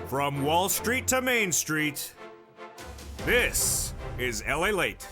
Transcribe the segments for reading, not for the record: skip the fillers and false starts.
From Wall Street to Main Street, this is LALATE.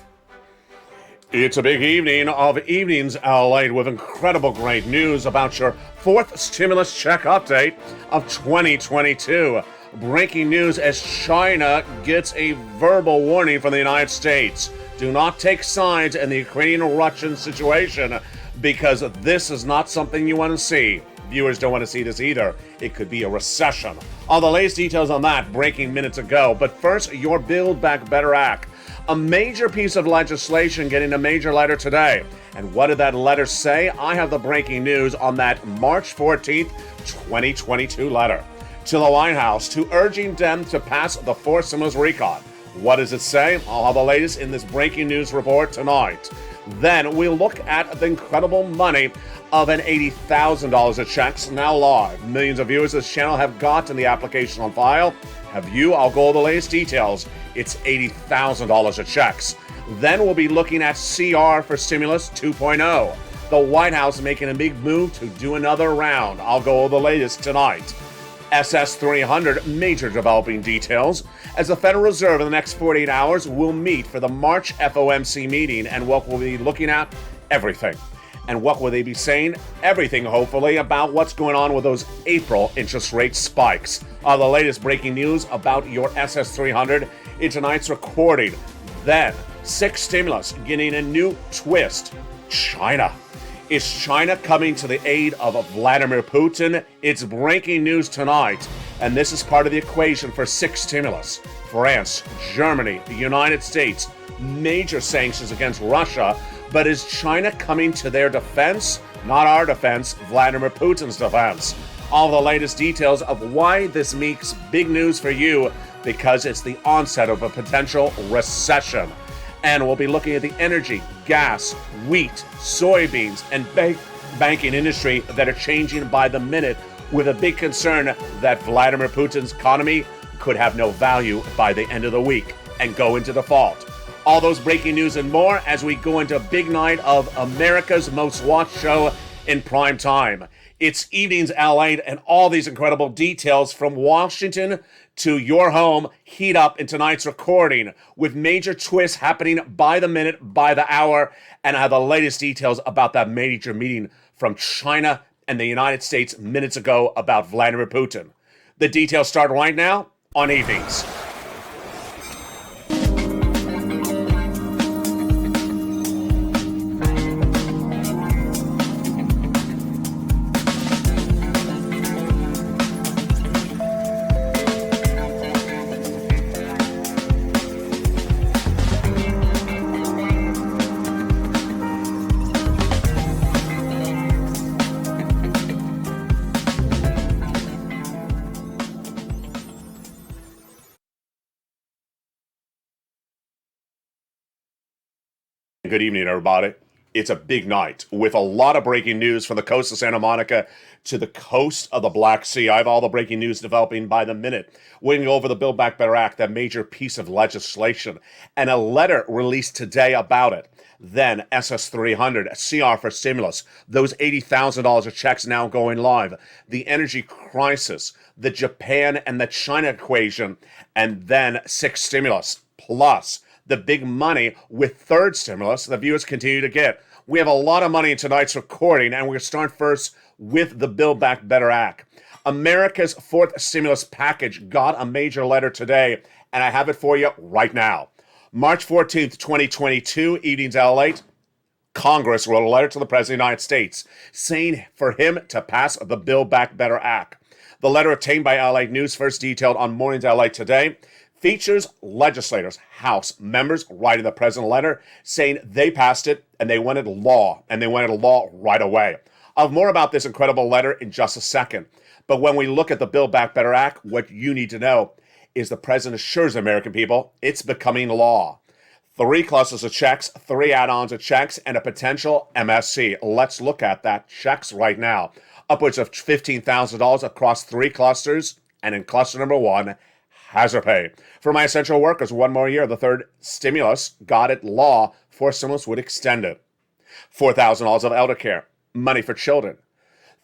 It's a big evening of evenings, LALATE, with incredible great news about your fourth stimulus check update of 2022. Breaking news as China gets a verbal warning from the United States. Do not take sides in the Ukrainian-Russian situation because this is not something you want to see. Viewers don't want to see this either. It could be a recession. All the latest details on that breaking minutes ago. But first, your Build Back Better Act. A major piece of legislation getting a major letter today. And what did that letter say? I have the breaking news on that March 14th, 2022 letter to the White House to urging them to pass the fourth stimulus recon. What does it say? I'll have the latest in this breaking news report tonight. Then we'll look at the incredible money of an $80,000 of checks now live. Millions of viewers of this channel have gotten the application on file. Have you? I'll go over the latest details. It's $80,000 of checks. Then we'll be looking at CR for Stimulus 2.0. The White House making a big move to do another round. I'll go over the latest tonight. SS 300 major developing details as the Federal Reserve in the next 48 hours will meet for the March FOMC meeting, and what we'll be looking at? Everything. And what will they be saying? Everything, hopefully, about what's going on with those April interest rate spikes. The latest breaking news about your SS 300 in tonight's recording. Then, sixth stimulus getting a new twist. China. Is China coming to the aid of Vladimir Putin? It's breaking news tonight, and this is part of the equation for sixth stimulus. France, Germany, the United States, major sanctions against Russia, but is China coming to their defense? Not our defense, Vladimir Putin's defense. All the latest details of why this makes big news for you, because it's the onset of a potential recession. And we'll be looking at the energy, gas, wheat, soybeans, and banking industry that are changing by the minute, with a big concern that Vladimir Putin's economy could have no value by the end of the week and go into default. All those breaking news and more as we go into a big night of America's most watched show in prime time. It's Evenings LA, and all these incredible details from Washington to your home heat up in tonight's recording, with major twists happening by the minute, by the hour, and I have the latest details about that major meeting from China and the United States minutes ago about Vladimir Putin. The details start right now on Evenings. Good evening, everybody. It's a big night with a lot of breaking news from the coast of Santa Monica to the coast of the Black Sea. I have all the breaking news developing by the minute. We're going to go over the Build Back Better Act, that major piece of legislation, and a letter released today about it. Then SS 300, CR for stimulus, those $80,000 of checks now going live, the energy crisis, the Japan and the China equation, and then sixth stimulus, plus the big money with third stimulus the viewers continue to get. We have a lot of money in tonight's recording, and we're going to start first with the Build Back Better Act. America's fourth stimulus package got a major letter today, and I have it for you right now. March 14th, 2022, Evenings LALATE, Congress wrote a letter to the President of the United States saying for him to pass the Build Back Better Act. The letter obtained by LA News, first detailed on Mornings LA Today, features legislators, House members writing the president a letter saying they passed it and they wanted law, and they wanted a law right away. I'll have more about this incredible letter in just a second. But when we look at the Build Back Better Act, what you need to know is the president assures the American people it's becoming law. 3 clusters of checks, 3 add-ons of checks, and a potential MSC. Let's look at that. Checks right now. Upwards of $15,000 across 3 clusters, and in cluster number 1, hazard pay. For my essential workers, 1 more year. The third stimulus got it law. 4th stimulus would extend it. $4,000 of elder care, money for children.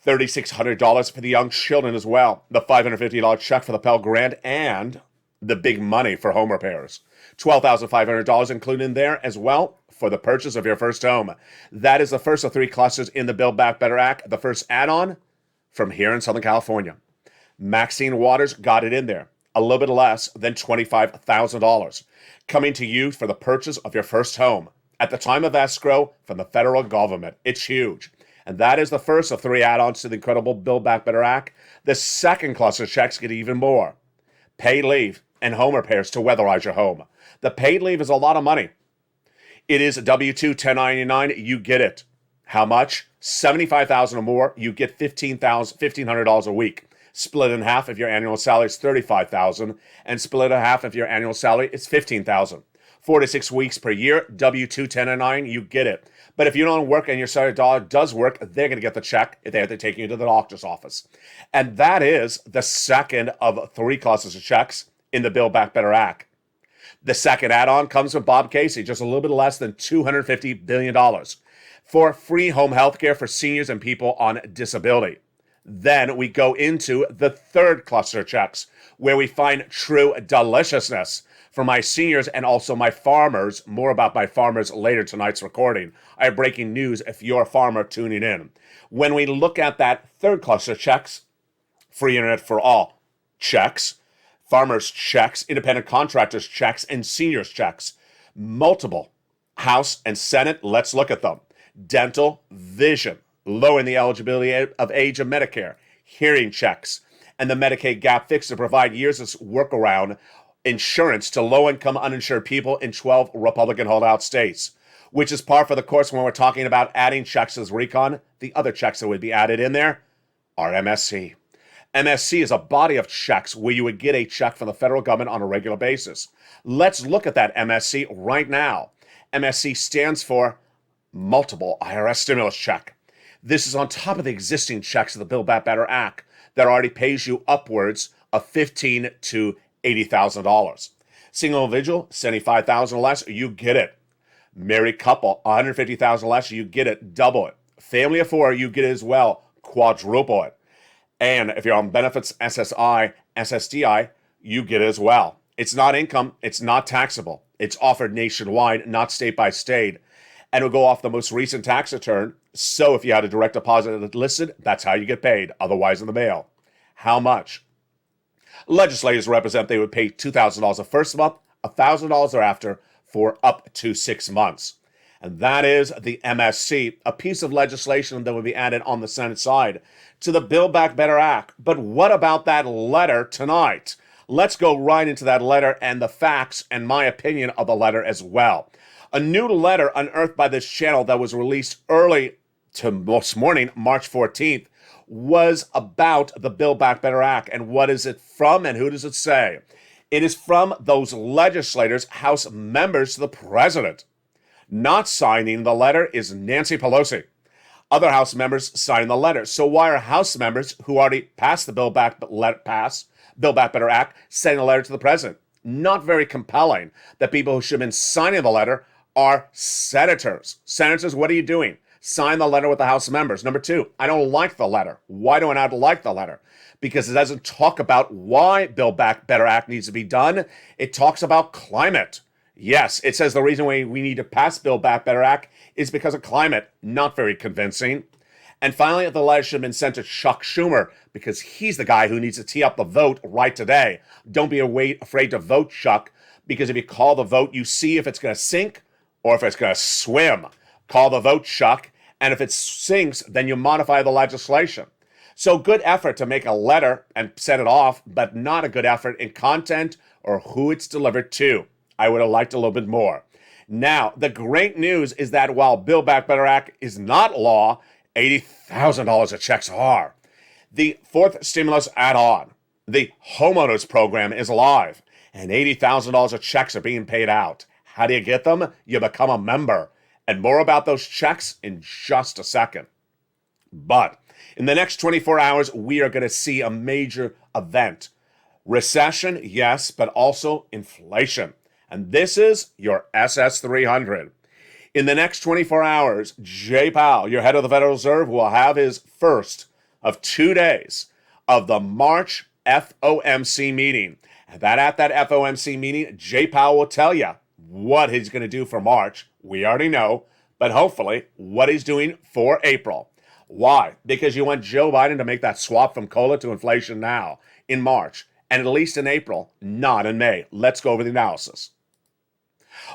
$3,600 for the young children as well. The $550 check for the Pell Grant and the big money for home repairs. $12,500 included in there as well for the purchase of your first home. That is the first of three clusters in the Build Back Better Act. The first add-on from here in Southern California. Maxine Waters got it in there. A little bit less than $25,000. Coming to you for the purchase of your first home. At the time of escrow from the federal government. It's huge. And that is the first of three add-ons to the incredible Build Back Better Act. The second cluster checks get even more. Paid leave and home repairs to weatherize your home. The paid leave is a lot of money. It is a W-2 1099. You get it. How much? $75,000 or more. You get $1,500 a week. Split in half if your annual salary is $35,000, and split in half if your annual salary is $15,000. 4 to 6 weeks per year, W-2 1099. You get it. But if you don't work and your salary dollar does work, they're going to get the check if they have to take you to the doctor's office. And that is the second of three classes of checks in the Build Back Better Act. The second add-on comes from Bob Casey, just a little bit less than $250 billion for free home health care for seniors and people on disability. Then we go into the third cluster of checks, where we find true deliciousness for my seniors and also my farmers. More about my farmers later tonight's recording. I have breaking news if you're a farmer tuning in. When we look at that third cluster of checks, free internet for all checks, farmers checks, independent contractors checks, and seniors checks. Multiple House and Senate, let's look at them. Dental, vision, lowering the eligibility of age of Medicare, hearing checks, and the Medicaid gap fix to provide years of workaround insurance to low-income uninsured people in 12 Republican holdout states, which is par for the course when we're talking about adding checks as recon. The other checks that would be added in there are MSC. MSC is a body of checks where you would get a check from the federal government on a regular basis. Let's look at that MSC right now. MSC stands for Multiple IRS Stimulus Check. This is on top of the existing checks of the Build Back Better Act that already pays you upwards of $15,000 to $80,000. Single individual, $75,000 less, you get it. Married couple, $150,000 less, you get it, double it. Family of four, you get it as well, quadruple it. And if you're on benefits, SSI, SSDI, you get it as well. It's not income, it's not taxable. It's offered nationwide, not state by state. And it'll go off the most recent tax return. So if you had a direct deposit listed, that's how you get paid, otherwise in the mail. How much? Legislators represent they would pay $2,000 the first month, $1,000 thereafter for up to 6 months. And that is the MSC, a piece of legislation that would be added on the Senate side to the Build Back Better Act. But what about that letter tonight? Let's go right into that letter and the facts and my opinion of the letter as well. A new letter unearthed by this channel that was released early to this morning, March 14th, was about the Build Back Better Act. And what is it from and who does it say? It is from those legislators, House members to the president. Not signing the letter is Nancy Pelosi. Other House members signed the letter. So why are House members who already passed the Build Back Better Act sending a letter to the president? Not very compelling that people who should have been signing the letter are senators. Senators, what are you doing? Sign the letter with the House members. Number two, I don't like the letter. Why do I not like the letter? Because it doesn't talk about why Build Back Better Act needs to be done. It talks about climate. Yes, it says the reason why we need to pass Build Back Better Act is because of climate. Not very convincing. And finally, the letter should have been sent to Chuck Schumer because he's the guy who needs to tee up the vote right today. Don't be afraid to vote, Chuck, because if you call the vote, you see if it's going to sink or if it's going to swim. Call the vote, Chuck, and if it sinks, then you modify the legislation. So good effort to make a letter and send it off, but not a good effort in content or who it's delivered to. I would have liked a little bit more. Now, the great news is that while Build Back Better Act is not law, $80,000 of checks are. The fourth stimulus add-on, the homeowners program, is live, and $80,000 of checks are being paid out. How do you get them? You become a member. And more about those checks in just a second. But in the next 24 hours, we are going to see a major event. Recession, yes, but also inflation. And this is your SS300. In the next 24 hours, Jay Powell, your head of the Federal Reserve, will have his first of 2 days of the March FOMC meeting. And at that FOMC meeting, Jay Powell will tell you what he's going to do for March. We already know, but hopefully what he's doing for April. Why? Because you want Joe Biden to make that swap from COLA to inflation now in March, and at least in April, not in May. Let's go over the analysis.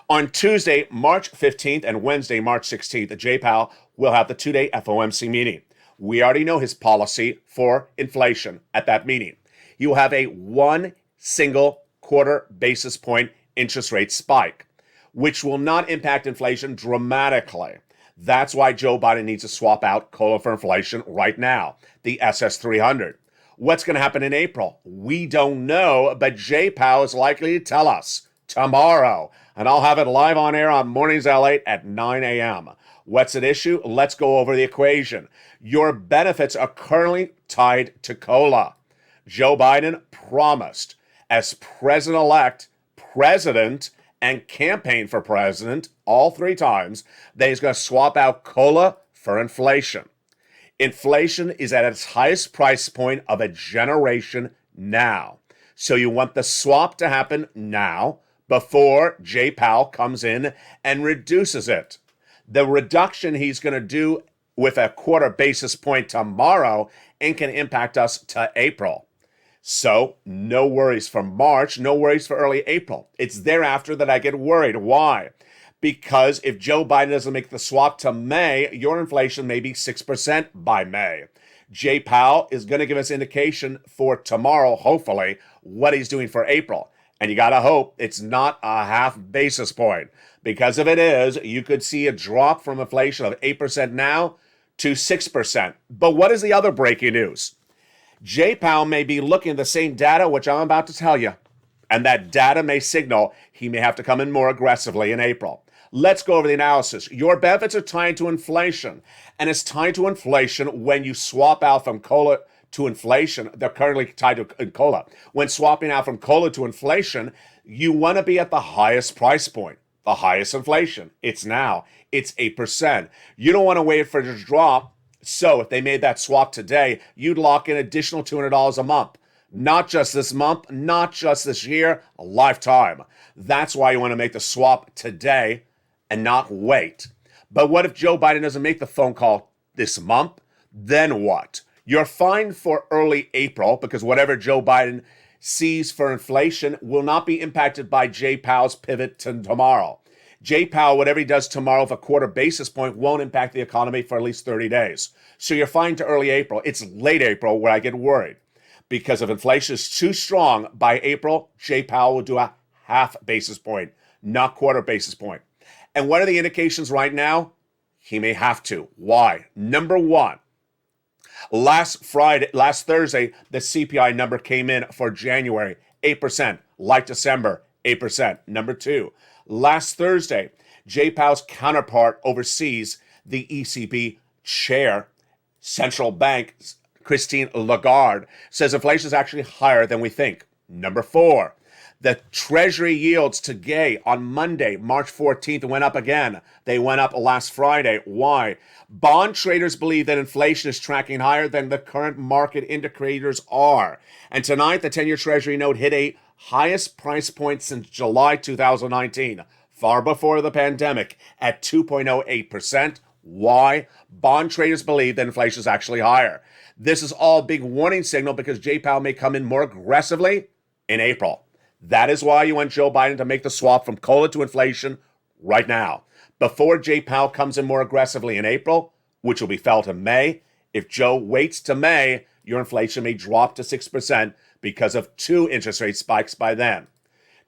On Tuesday, March 15th and Wednesday, March 16th, Jay Powell will have the 2-day FOMC meeting. We already know his policy for inflation at that meeting. He will have a 1 single quarter basis point interest rate spike, which will not impact inflation dramatically. That's why Joe Biden needs to swap out COLA for inflation right now, the SS 300. What's going to happen in April? We don't know, but Jay Powell is likely to tell us tomorrow, and I'll have it live on air on Mornings LA at 9 a.m. What's at issue? Let's go over the equation. Your benefits are currently tied to COLA. Joe Biden promised, as president-elect, president, and campaign for president, all 3 times, that he's going to swap out COLA for inflation. Inflation is at its highest price point of a generation now. So you want the swap to happen now before Jay Powell comes in and reduces it. The reduction he's going to do with a quarter basis point tomorrow and can impact us to April. So no worries for March, no worries for early April. It's thereafter that I get worried. Why? Because if Joe Biden doesn't make the swap to May, your inflation may be 6% by May. Jay Powell is going to give us indication for tomorrow, hopefully, what he's doing for April. And you got to hope it's not a half basis point. Because if it is, you could see a drop from inflation of 8% now to 6%. But what is the other breaking news? Jay Powell may be looking at the same data, which I'm about to tell you. And that data may signal he may have to come in more aggressively in April. Let's go over the analysis. Your benefits are tied to inflation. And it's tied to inflation when you swap out from COLA to inflation. They're currently tied to COLA. When swapping out from COLA to inflation, you want to be at the highest price point, the highest inflation. It's now. It's 8%. You don't want to wait for it to drop. So if they made that swap today, you'd lock in additional $200 a month. Not just this month, not just this year, a lifetime. That's why you want to make the swap today and not wait. But what if Joe Biden doesn't make the phone call this month? Then what? You're fine for early April because whatever Joe Biden sees for inflation will not be impacted by Jay Powell's pivot to tomorrow. Jay Powell, whatever he does tomorrow with a quarter basis point, won't impact the economy for at least 30 days. So you're fine to early April. It's late April where I get worried. Because if inflation is too strong by April, Jay Powell will do a half basis point, not quarter basis point. And what are the indications right now? He may have to. Why? Number one, last Thursday, the CPI number came in for January, 8%. Like December, 8%. Number two, last Thursday, Jay Powell's counterpart overseas, the ECB chair, central bank, Christine Lagarde, says inflation is actually higher than we think. Number four, the Treasury yields today on Monday, March 14th, went up again. They went up last Friday. Why? Bond traders believe that inflation is tracking higher than the current market indicators are. And tonight, the 10-year Treasury note hit a highest price point since July 2019, far before the pandemic, at 2.08%. Why? Bond traders believe that inflation is actually higher. This is all a big warning signal because Jay Powell may come in more aggressively in April. That is why you want Joe Biden to make the swap from COLA to inflation right now. Before Jay Powell comes in more aggressively in April, which will be felt in May, if Joe waits to May, your inflation may drop to 6% because of 2 interest rate spikes by then.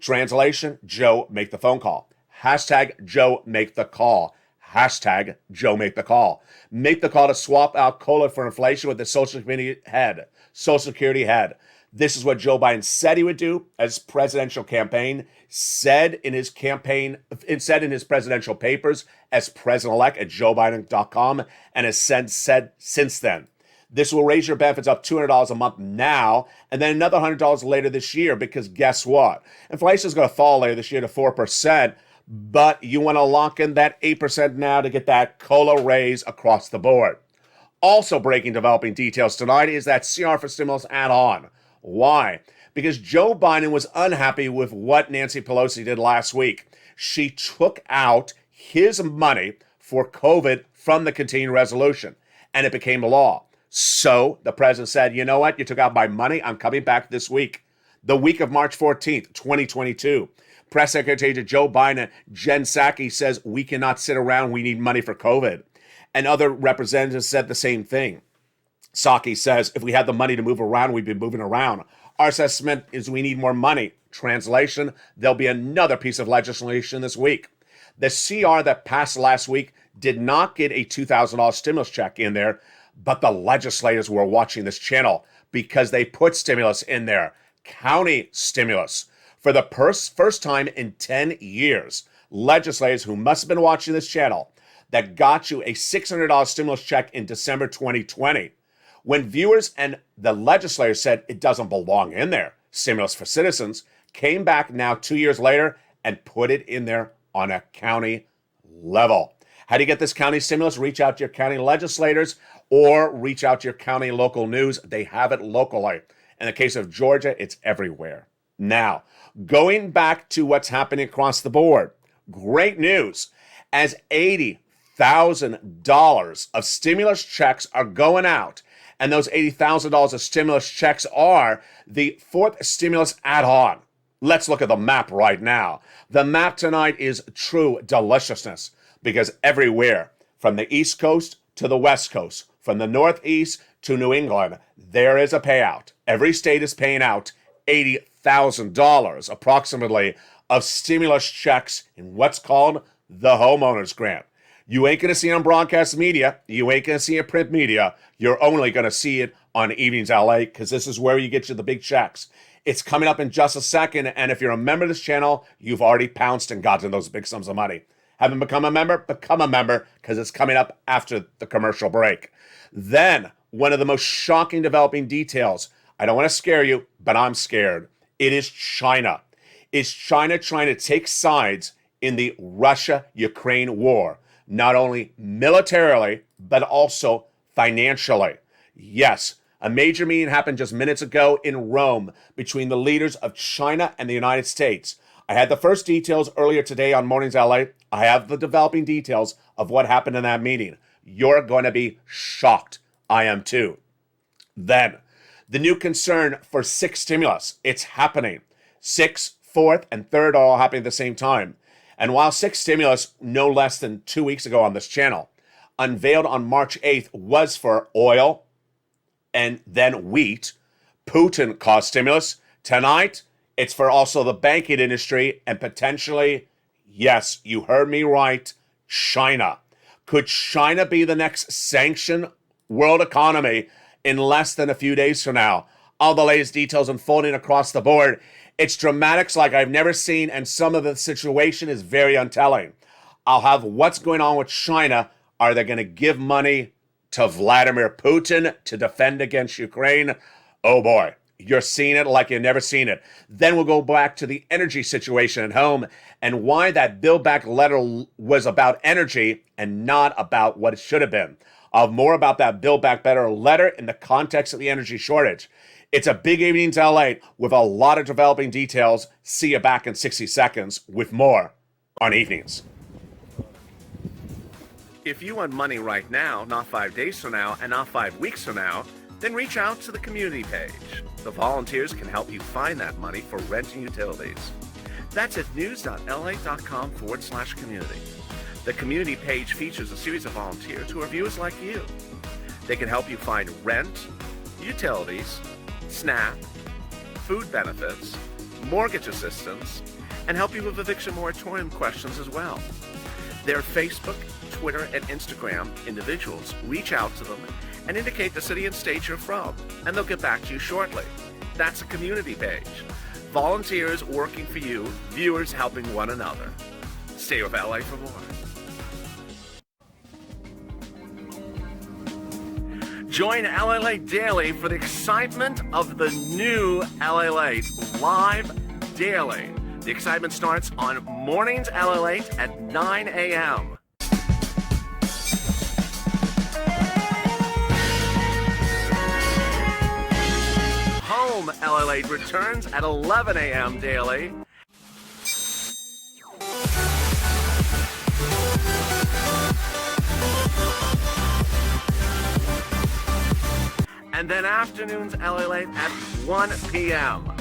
Translation, Joe, make the phone call. Hashtag Joe, make the call. Hashtag Joe, make the call. Make the call to swap out COLA for inflation with the Social Security head. This is what Joe Biden said he would do as presidential campaign, said in his presidential papers as president-elect at joebiden.com, and has said since then. This will raise your benefits up $200 a month now, and then another $100 later this year, because guess what? Inflation is going to fall later this year to 4%, but you want to lock in that 8% now to get that COLA raise across the board. Also breaking developing details tonight is that CR for stimulus add-on. Why? Because Joe Biden was unhappy with what Nancy Pelosi did last week. She took out his money for COVID from the continuing resolution, and it became law. So the president said, you know what? You took out my money. I'm coming back this week. The week of March 14th, 2022. Press Secretary to Joe Biden, Jen Psaki, says we cannot sit around. We need money for COVID. And other representatives said the same thing. Psaki says if we had the money to move around, we'd be moving around. Our assessment is we need more money. Translation, there'll be another piece of legislation this week. The CR that passed last week did not get a $2,000 stimulus check in there, but the legislators were watching this channel because they put stimulus in there. County stimulus. For the first time in 10 years, legislators who must have been watching this channel that got you a $600 stimulus check in December 2020. When viewers and the legislators said it doesn't belong in there, stimulus for citizens, came back now 2 years later and put it in there on a county level. How do you get this county stimulus? Reach out to your county legislators or reach out to your county local news. They have it locally. In the case of Georgia, it's everywhere. Now, going back to what's happening across the board, great news. As $80,000 of stimulus checks are going out, and those $80,000 of stimulus checks are the fourth stimulus add-on. Let's look at the map right now. The map tonight is true deliciousness because everywhere, from the East Coast to the West Coast, from the Northeast to New England, there is a payout. Every state is paying out $80,000 approximately of stimulus checks in what's called the homeowners grant. You ain't going to see it on broadcast media. You ain't going to see it in print media. You're only going to see it on Evenings LA because this is where you get you the big checks. It's coming up in just a second, and if you're a member of this channel, you've already pounced and gotten those big sums of money. Haven't become a member? Become a member because it's coming up after the commercial break. Then, one of the most shocking developing details. I don't want to scare you, but I'm scared. It is China. Is China trying to take sides in the Russia-Ukraine war? Not only militarily, but also financially. Yes, a major meeting happened just minutes ago in Rome between the leaders of China and the United States. I had the first details earlier today on Mornings LA. I have the developing details of what happened in that meeting. You're going to be shocked. I am too. Then, the new concern for sixth stimulus. It's happening. Sixth, fourth, and third are all happening at the same time. And while sixth stimulus, no less than 2 weeks ago on this channel, unveiled on March 8th was for oil and then wheat, Putin caused stimulus. Tonight, it's for also the banking industry and potentially, yes, you heard me right, China. Could China be the next sanctioned world economy in less than a few days from now? All the latest details unfolding across the board. It's dramatics like I've never seen, and some of the situation is very untelling. I'll have what's going on with China. Are they going to give money to Vladimir Putin to defend against Ukraine? Oh boy, you're seeing it like you've never seen it. Then we'll go back to the energy situation at home and why that Build Back letter was about energy and not about what it should have been. I'll have more about that Build Back Better letter in the context of the energy shortage. It's a big evening to LA with a lot of developing details. See you back in 60 seconds with more on Evenings. If you want money right now, not 5 days from now, and not 5 weeks from now, then reach out to the community page. The volunteers can help you find that money for rent and utilities. That's at news.la.com/community. The community page features a series of volunteers who are viewers like you. They can help you find rent, utilities, SNAP, food benefits, mortgage assistance, and help you with eviction moratorium questions as well. Their Facebook, Twitter, and Instagram individuals reach out to them and indicate the city and state you're from, and they'll get back to you shortly. That's a community page. Volunteers working for you, viewers helping one another. Stay with LA for more. Join LALATE Daily for the excitement of the new LALATE live daily. The excitement starts on Mornings LALATE at 9 a.m. home, LALATE returns at 11 a.m. daily. And then afternoons, LALATE at 1 p.m.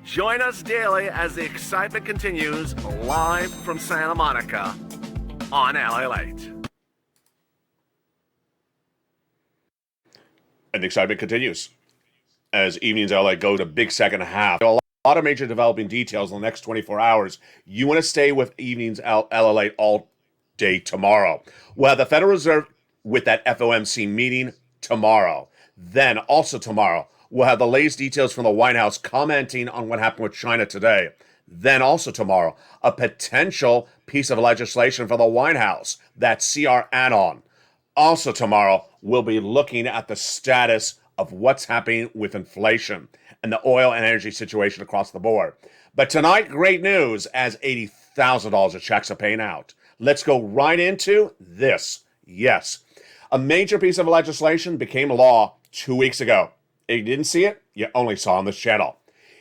Join us daily as the excitement continues live from Santa Monica on LALATE. And the excitement continues as evenings LA go to big second half. A lot of major developing details in the next 24 hours. You want to stay with evenings LA all day tomorrow. We'll have the Federal Reserve with that FOMC meeting tomorrow. Then also tomorrow, we'll have the latest details from the White House commenting on what happened with China today. Then also tomorrow, a potential piece of legislation for the White House, that CR add-on. Also tomorrow, we'll be looking at the status of what's happening with inflation and the oil and energy situation across the board. But tonight, great news as $80,000 of checks are paying out. Let's go right into this. Yes, a major piece of legislation became law 2 weeks ago. If you didn't see it, you only saw on this channel.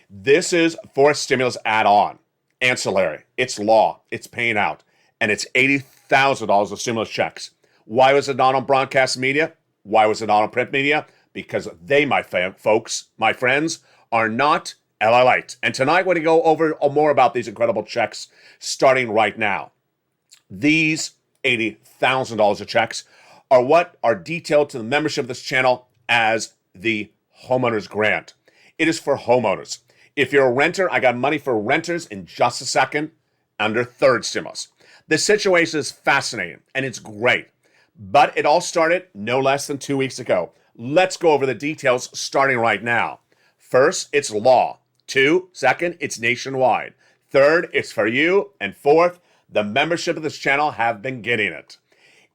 This is for a stimulus add-on, ancillary. It's law. It's paying out. And it's $80,000 of stimulus checks. Why was it not on broadcast media? Why was it not on print media? Because they, my folks, my friends, are not LALATE. And tonight we're going to go over more about these incredible checks starting right now. These $80,000 of checks are what are detailed to the membership of this channel as the homeowner's grant. It is for homeowners. If you're a renter, I got money for renters in just a second under third stimulus. This situation is fascinating and it's great, but it all started no less than 2 weeks ago. Let's go over the details starting right now. First, it's law. Second, it's nationwide. Third, it's for you. And fourth, the membership of this channel have been getting it.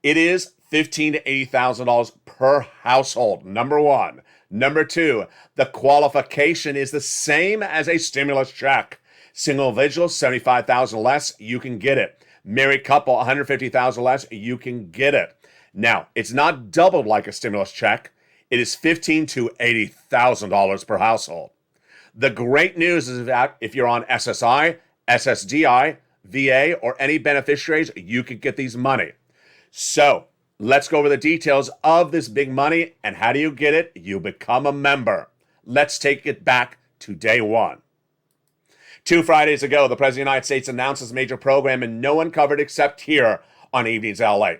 It is $15,000 to $80,000 per household, number one. Number two, the qualification is the same as a stimulus check. Single individual, $75,000 less, you can get it. Married couple, $150,000 less, you can get it. Now, it's not doubled like a stimulus check. It is $15,000 to $80,000 per household. The great news is that if you're on SSI, SSDI, VA, or any beneficiaries, you can get these money. So let's go over the details of this big money and how do you get it? You become a member. Let's take it back to day one. 2 Fridays ago, the President of the United States announced this major program and no one covered except here on Evenings LA.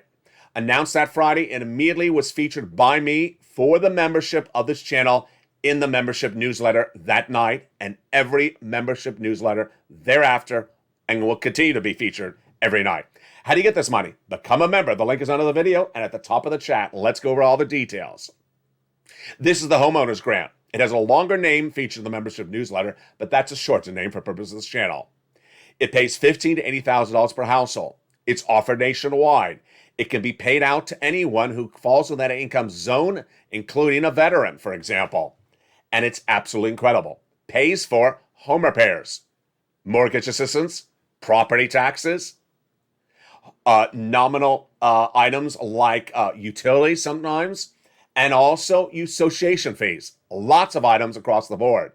Announced that Friday and immediately was featured by me for the membership of this channel in the membership newsletter that night and every membership newsletter thereafter, and will continue to be featured every night. How do you get this money? Become a member. The link is under the video and at the top of the chat. Let's go over all the details. This is the homeowner's grant. It has a longer name featured in the membership newsletter, but that's a shortened name for purposes of this channel. It pays $15,000 to $80,000 per household. It's offered nationwide. It can be paid out to anyone who falls in that income zone, including a veteran, for example. And it's absolutely incredible. Pays for home repairs, mortgage assistance, property taxes, nominal items like utilities sometimes, and also association fees. Lots of items across the board.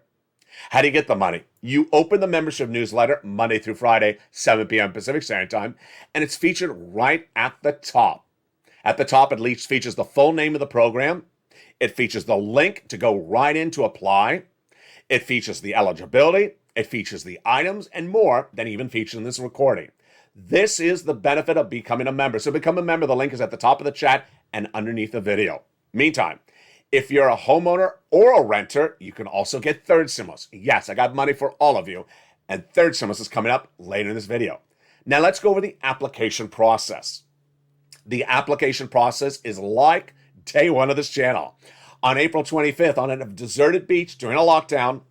How do you get the money? You open the membership newsletter Monday through Friday, 7 p.m. Pacific Standard Time, and it's featured right at the top. At the top, at least, features the full name of the program. It features the link to go right in to apply. It features the eligibility. It features the items and more than even featured in this recording. This is the benefit of becoming a member. So become a member. The link is at the top of the chat and underneath the video. Meantime, if you're a homeowner or a renter, you can also get third stimulus. Yes, I got money for all of you. And third stimulus is coming up later in this video. Now let's go over the application process. The application process is like day one of this channel. On April 25th, on a deserted beach during a lockdown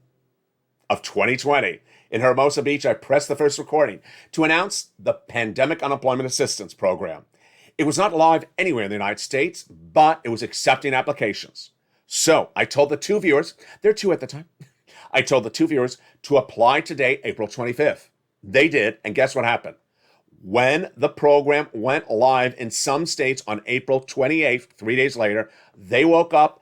of 2020, in Hermosa Beach, I pressed the first recording to announce the Pandemic Unemployment Assistance Program. It was not live anywhere in the United States, but it was accepting applications. So I told the two viewers, there are two at the time, I told the two viewers to apply today, April 25th. They did, and guess what happened? When the program went live in some states on April 28th, 3 days later, they woke up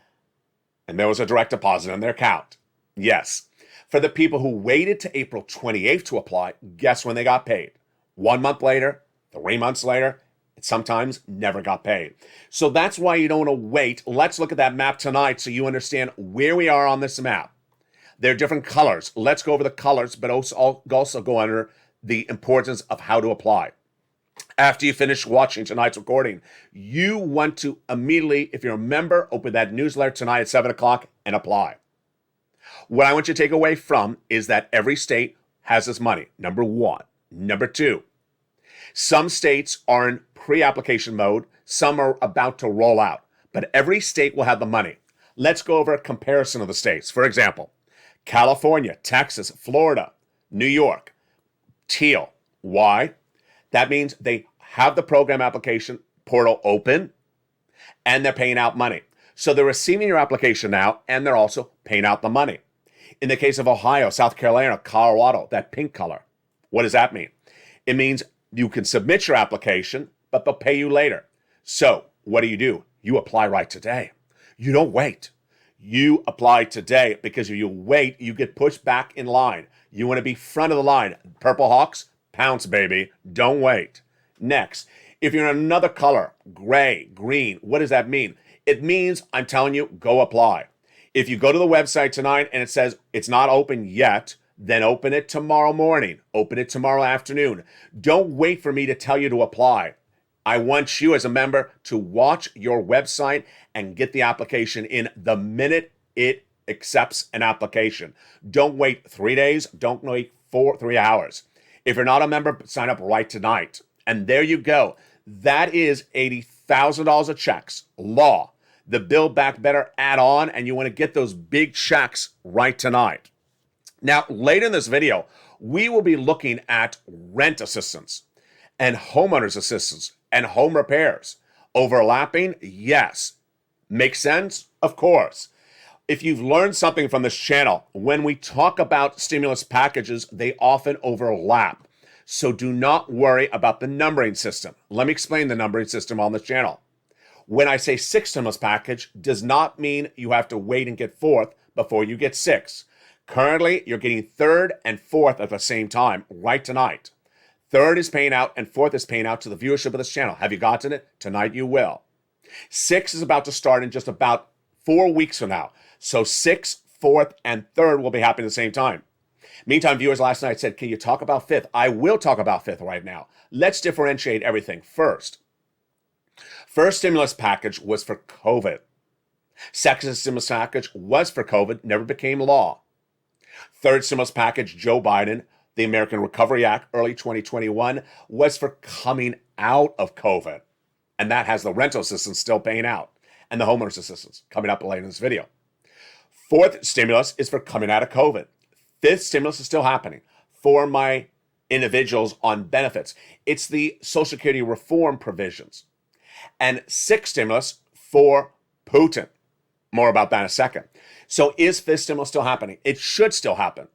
and there was a direct deposit in their account. Yes. For the people who waited to April 28th to apply, guess when they got paid? 1 month later, 3 months later, and sometimes never got paid. So that's why you don't want to wait. Let's look at that map tonight so you understand where we are on this map. There are different colors. Let's go over the colors, but also go under the importance of how to apply. After you finish watching tonight's recording, you want to immediately, if you're a member, open that newsletter tonight at 7 o'clock and apply. What I want you to take away from is that every state has this money, number one. Number two, some states are in pre-application mode, some are about to roll out, but every state will have the money. Let's go over a comparison of the states. For example, California, Texas, Florida, New York, teal. Why? That means they have the program application portal open and they're paying out money. So they're receiving your application now and they're also paying out the money. In the case of Ohio, South Carolina, Colorado, that pink color, what does that mean? It means you can submit your application, but they'll pay you later. So what do? You apply right today. You don't wait. You apply today because if you wait, you get pushed back in line. You want to be front of the line. Purple Hawks, pounce, baby. Don't wait. Next, if you're in another color, gray, green, what does that mean? It means, I'm telling you, go apply. If you go to the website tonight and it says it's not open yet, then open it tomorrow morning. Open it tomorrow afternoon. Don't wait for me to tell you to apply. I want you as a member to watch your website and get the application in the minute it accepts an application. Don't wait 3 days. Don't wait 3 hours. If you're not a member, sign up right tonight. And there you go. That is $80,000 of checks. Law. The Build Back Better add-on, and you want to get those big checks right tonight. Now, later in this video, we will be looking at rent assistance and homeowners assistance and home repairs. Overlapping? Yes. Make sense? Of course. If you've learned something from this channel, when we talk about stimulus packages, they often overlap. So do not worry about the numbering system. Let me explain the numbering system on this channel. When I say 6 stimulus package, does not mean you have to wait and get 4th before you get 6. Currently, you're getting 3rd and 4th at the same time, right tonight. 3rd is paying out and 4th is paying out to the viewership of this channel. Have you gotten it? Tonight you will. 6 is about to start in just about 4 weeks from now. So 6th, 4th, and 3rd will be happening at the same time. Meantime, viewers last night said, can you talk about 5th? I will talk about 5th right now. Let's differentiate everything first. First stimulus package was for COVID. Second stimulus package was for COVID, never became law. Third stimulus package, Joe Biden, the American Recovery Act, early 2021, was for coming out of COVID. And that has the rental assistance still paying out and the homeowners assistance coming up later in this video. Fourth stimulus is for coming out of COVID. Fifth stimulus is still happening for my individuals on benefits. It's the Social Security reform provisions. And sixth stimulus for Putin. More about that in a second. So is fifth stimulus still happening? It should still happen.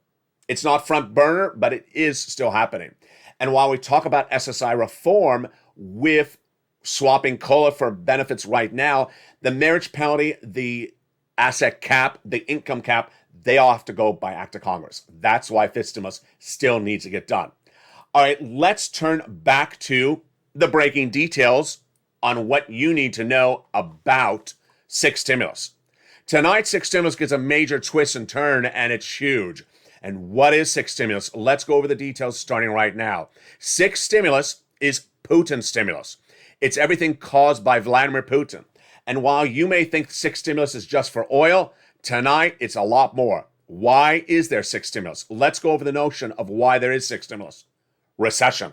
It's not front burner, but it is still happening. And while we talk about SSI reform with swapping COLA for benefits right now, the marriage penalty, the asset cap, the income cap, they all have to go by act of Congress. That's why fifth stimulus still needs to get done. All right, let's turn back to the breaking details on what you need to know about sixth stimulus. Tonight's sixth stimulus gets a major twist and turn, and it's huge. And what is sixth stimulus? Let's go over the details starting right now. Sixth stimulus is Putin's stimulus. It's everything caused by Vladimir Putin. And while you may think sixth stimulus is just for oil, tonight it's a lot more. Why is there sixth stimulus? Let's go over the notion of why there is sixth stimulus. Recession.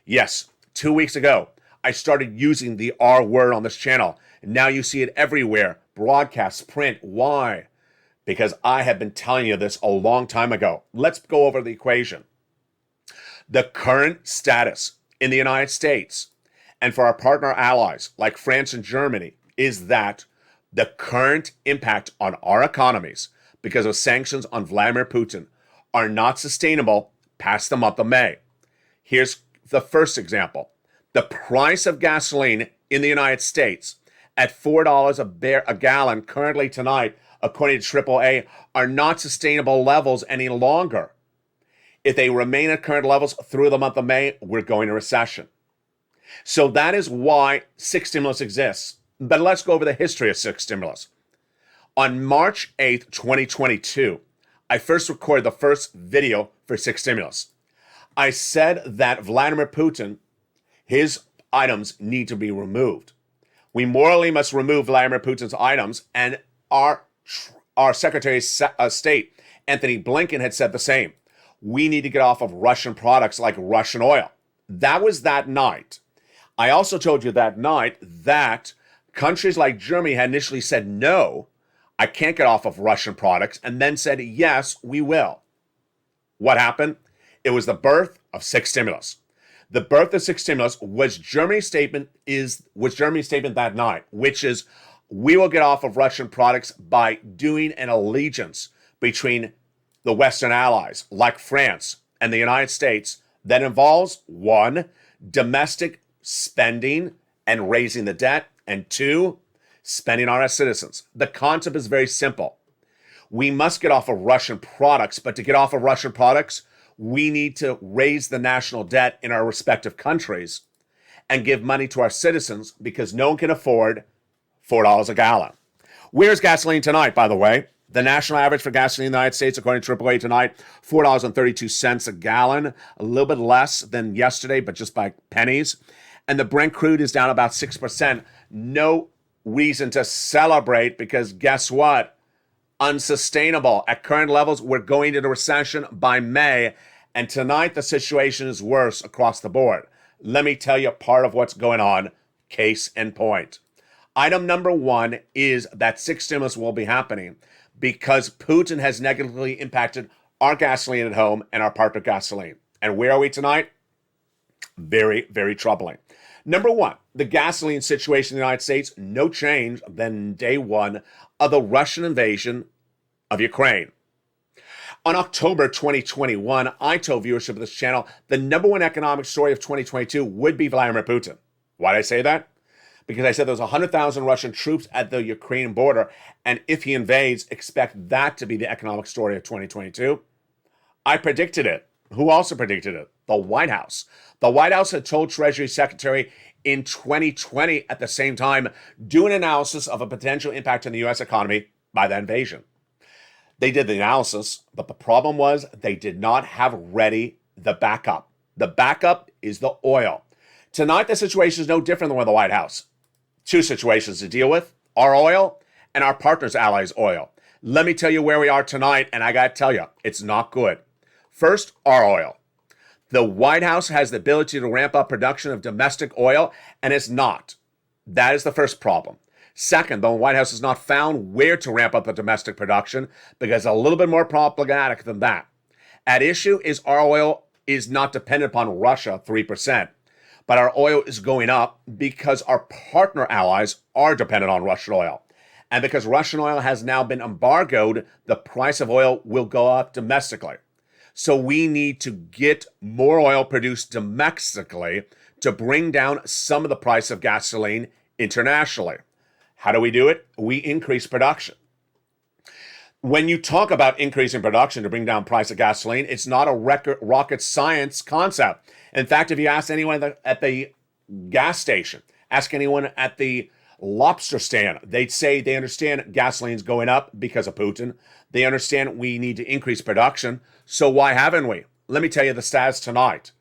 Yes, 2 weeks ago, I started using the R word on this channel. And now you see it everywhere. Broadcast, print. Why? Because I have been telling you this a long time ago. Let's go over the equation. The current status in the United States and for our partner allies like France and Germany is that the current impact on our economies because of sanctions on Vladimir Putin are not sustainable past the month of May. Here's the first example. The price of gasoline in the United States at $4 a gallon currently tonight, according to AAA, are not sustainable levels any longer. If they remain at current levels through the month of May, we're going to recession. So that is why six stimulus exists. But let's go over the history of six stimulus. On March 8th, 2022, I first recorded the first video for six stimulus. I said that Vladimir Putin, his items need to be removed. We morally must remove Vladimir Putin's items, and our Secretary of State, Anthony Blinken, had said the same. We need to get off of Russian products like Russian oil. That was that night. I also told you that night that countries like Germany had initially said, no, I can't get off of Russian products, and then said, yes, we will. What happened? It was the birth of six stimulus. The birth of six stimulus was Germany's statement that night, which is, we will get off of Russian products by doing an allegiance between the Western allies, like France and the United States, that involves, one, domestic spending and raising the debt, and two, spending on our citizens. The concept is very simple. We must get off of Russian products, but to get off of Russian products, we need to raise the national debt in our respective countries and give money to our citizens because no one can afford $4 a gallon. Where's gasoline tonight, by the way? The national average for gasoline in the United States, according to AAA tonight, $4.32 a gallon, a little bit less than yesterday, but just by pennies. And the Brent crude is down about 6%. No reason to celebrate because guess what? Unsustainable. At current levels, we're going into recession by May. And tonight, the situation is worse across the board. Let me tell you part of what's going on. Case in point. Item number one is that six stimulus will be happening because Putin has negatively impacted our gasoline at home and our partner gasoline. And where are we tonight? Very, very troubling. Number one, the gasoline situation in the United States, no change than day one of the Russian invasion of Ukraine. On October 2021, I told viewership of this channel the number one economic story of 2022 would be Vladimir Putin. Why did I say that? Because I said there's 100,000 Russian troops at the Ukrainian border, and if he invades, expect that to be the economic story of 2022. I predicted it. Who also predicted it? The White House. The White House had told Treasury Secretary in 2020 at the same time, do an analysis of a potential impact on the U.S. economy by the invasion. They did the analysis, but the problem was they did not have ready the backup. The backup is the oil. Tonight, the situation is no different than with the White House. Two situations to deal with, our oil and our partners' allies' oil. Let me tell you where we are tonight, and I got to tell you, it's not good. First, our oil. The White House has the ability to ramp up production of domestic oil, and it's not. That is the first problem. Second, the White House has not found where to ramp up the domestic production because it's a little bit more problematic than that. At issue is our oil is not dependent upon Russia, 3%, but our oil is going up because our partner allies are dependent on Russian oil. And because Russian oil has now been embargoed, the price of oil will go up domestically. So we need to get more oil produced domestically to bring down some of the price of gasoline internationally. How do we do it? We increase production. When you talk about increasing production to bring down price of gasoline, it's not a rocket science concept. In fact, if you ask anyone at the gas station, ask anyone at the lobster stand, they'd say they understand gasoline's going up because of Putin. They understand we need to increase production. So why haven't we? Let me tell you the status tonight.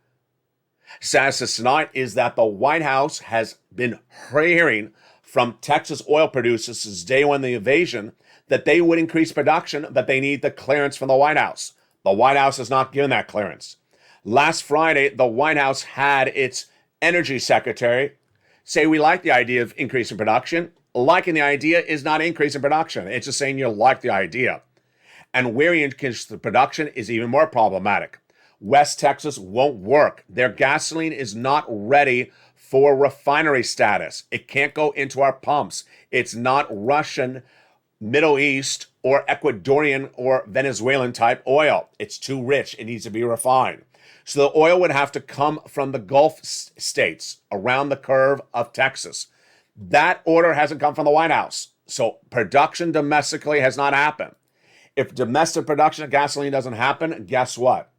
Status tonight is that the White House has been hearing from Texas oil producers since day one of the invasion that they would increase production, but they need the clearance from the White House. The White House has not given that clearance. Last Friday, the White House had its energy secretary say, we like the idea of increasing production. Liking the idea is not increasing production. It's just saying you like the idea. And where you increase the production is even more problematic. West Texas won't work. Their gasoline is not ready for refinery status. It can't go into our pumps. It's not Russian, Middle East, or Ecuadorian or Venezuelan type oil. It's too rich. It needs to be refined. So the oil would have to come from the Gulf states around the curve of Texas. That order hasn't come from the White House. So production domestically has not happened. If domestic production of gasoline doesn't happen, guess what?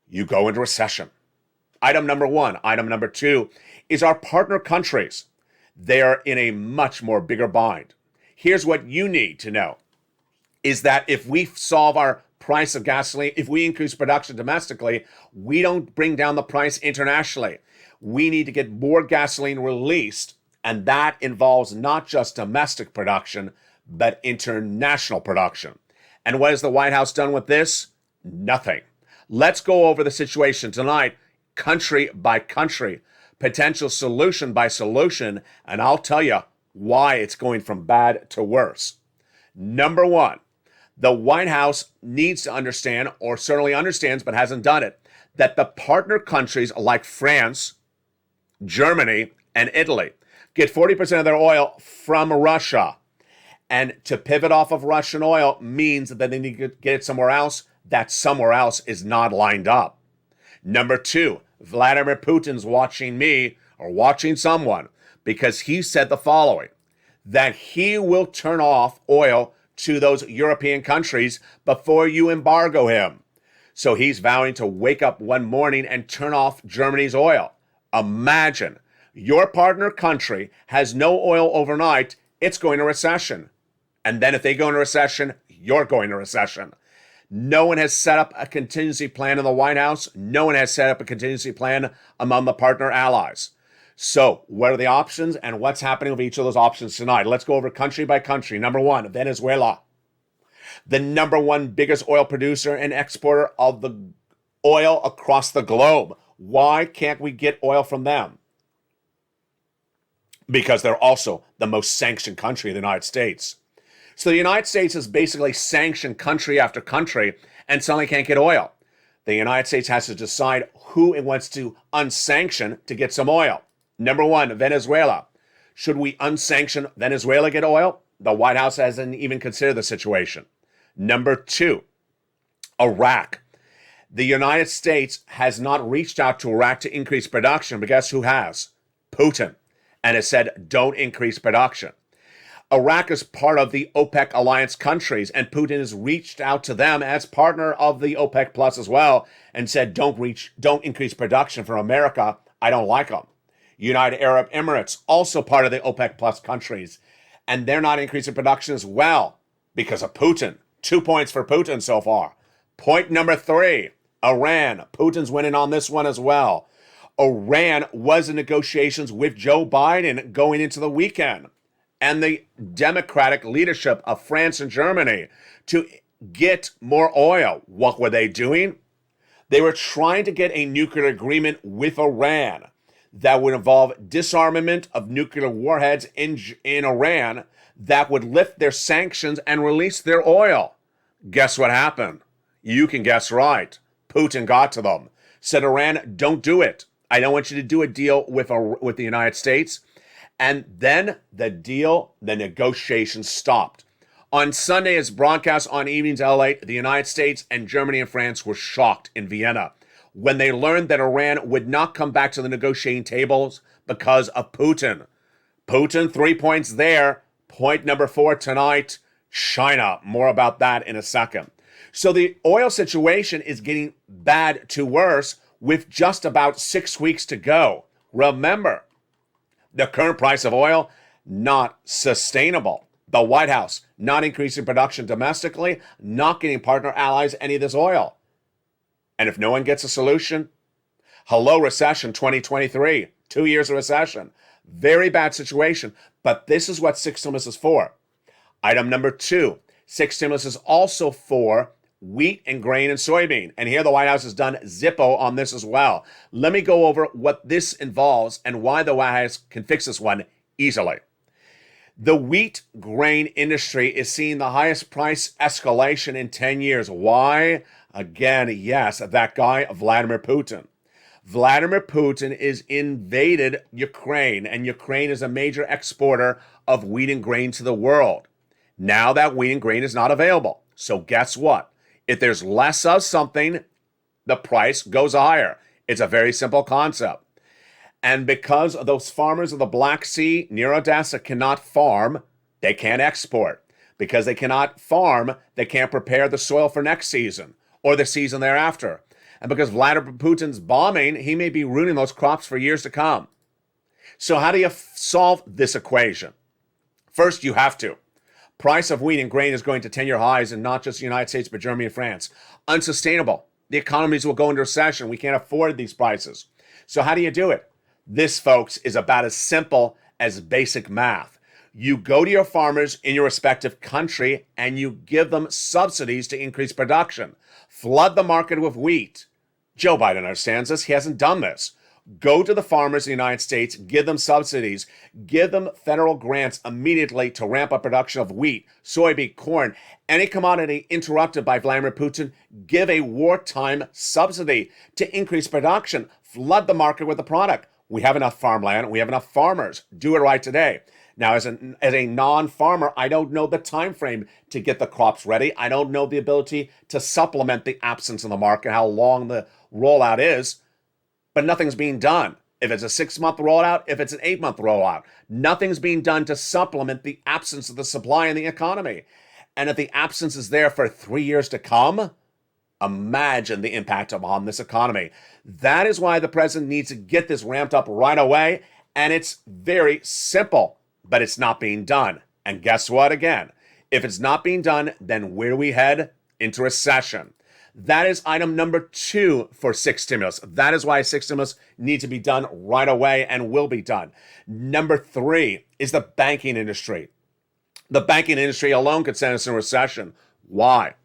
You go into recession. Item number one. Item number two is our partner countries. They are in a much more bigger bind. Here's what you need to know is that if we solve our price of gasoline, if we increase production domestically, we don't bring down the price internationally. We need to get more gasoline released, and that involves not just domestic production, but international production. And what has the White House done with this? Nothing. Let's go over the situation tonight, country by country, potential solution by solution, and I'll tell you why it's going from bad to worse. Number one, the White House needs to understand, or certainly understands but hasn't done it, that the partner countries like France, Germany, and Italy get 40% of their oil from Russia. And to pivot off of Russian oil means that they need to get it somewhere else. That somewhere else is not lined up. Number two, Vladimir Putin's watching me or watching someone because he said the following, that he will turn off oil to those European countries before you embargo him. So he's vowing to wake up one morning and turn off Germany's oil. Imagine your partner country has no oil overnight, it's going to recession. And then if they go into recession, you're going to recession. No one has set up a contingency plan in the White House. No one has set up a contingency plan among the partner allies. So what are the options and what's happening with each of those options tonight? Let's go over country by country. Number one, Venezuela. The number one biggest oil producer and exporter of the oil across the globe. Why can't we get oil from them? Because they're also the most sanctioned country in the United States. So the United States is basically sanctioned country after country and suddenly can't get oil. The United States has to decide who it wants to unsanction to get some oil. Number one, Venezuela. Should we unsanction Venezuela get oil? The White House hasn't even considered the situation. Number two, Iraq. The United States has not reached out to Iraq to increase production, but guess who has? Putin. And has said, don't increase production. Iraq is part of the OPEC alliance countries, and Putin has reached out to them as partner of the OPEC Plus as well, and said, don't increase production for America. I don't like them. United Arab Emirates, also part of the OPEC Plus countries, and they're not increasing production as well because of Putin. 2 points for Putin so far. Point number three, Iran. Putin's winning on this one as well. Iran was in negotiations with Joe Biden going into the weekend and the democratic leadership of France and Germany to get more oil. What were they doing? They were trying to get a nuclear agreement with Iran that would involve disarmament of nuclear warheads in Iran that would lift their sanctions and release their oil. Guess what happened? You can guess right. Putin got to them. Said, Iran, don't do it. I don't want you to do a deal with the United States. And then the negotiations stopped. On Sunday, as broadcast on Evenings LALATE, the United States and Germany and France were shocked in Vienna when they learned that Iran would not come back to the negotiating tables because of Putin. Putin, 3 points there. Point number four tonight, China. More about that in a second. So the oil situation is getting bad to worse with just about 6 weeks to go. Remember, the current price of oil, not sustainable. The White House not increasing production domestically, not getting partner allies any of this oil. And if no one gets a solution, hello recession 2023, 2 years of recession. Very bad situation, but this is what six stimulus is for. Item number two, six stimulus is also for wheat and grain and soybean. And here the White House has done Zippo on this as well. Let me go over what this involves and why the White House can fix this one easily. The wheat grain industry is seeing the highest price escalation in 10 years. Why? Again, yes, that guy, Vladimir Putin. Vladimir Putin is invaded Ukraine, and Ukraine is a major exporter of wheat and grain to the world. Now that wheat and grain is not available. So guess what? If there's less of something, the price goes higher. It's a very simple concept. And because those farmers of the Black Sea near Odessa cannot farm, they can't export. Because they cannot farm, they can't prepare the soil for next season or the season thereafter. And because Vladimir Putin's bombing, he may be ruining those crops for years to come. So how do you solve this equation? First, you have to. Price of wheat and grain is going to 10-year highs in not just the United States, but Germany and France. Unsustainable. The economies will go into recession. We can't afford these prices. So how do you do it? This, folks, is about as simple as basic math. You go to your farmers in your respective country and you give them subsidies to increase production. Flood the market with wheat. Joe Biden understands this. He hasn't done this. Go to the farmers in the United States, give them subsidies, give them federal grants immediately to ramp up production of wheat, soybean, corn, any commodity interrupted by Vladimir Putin. Give a wartime subsidy to increase production. Flood the market with the product. We have enough farmland. We have enough farmers. Do it right today. Now, as a non-farmer, I don't know the time frame to get the crops ready. I don't know the ability to supplement the absence in the market, how long the rollout is, but nothing's being done. If it's a 6-month rollout, if it's an 8-month rollout, nothing's being done to supplement the absence of the supply in the economy. And if the absence is there for 3 years to come, imagine the impact upon this economy. That is why the president needs to get this ramped up right away. And it's very simple, but it's not being done. And guess what? Again, if it's not being done, then where do we head? Into recession. That is item number 2 for 6 stimulus. That is why 6 stimulus needs to be done right away and will be done. Number 3 is the banking industry. The banking industry alone could send us in recession. Why?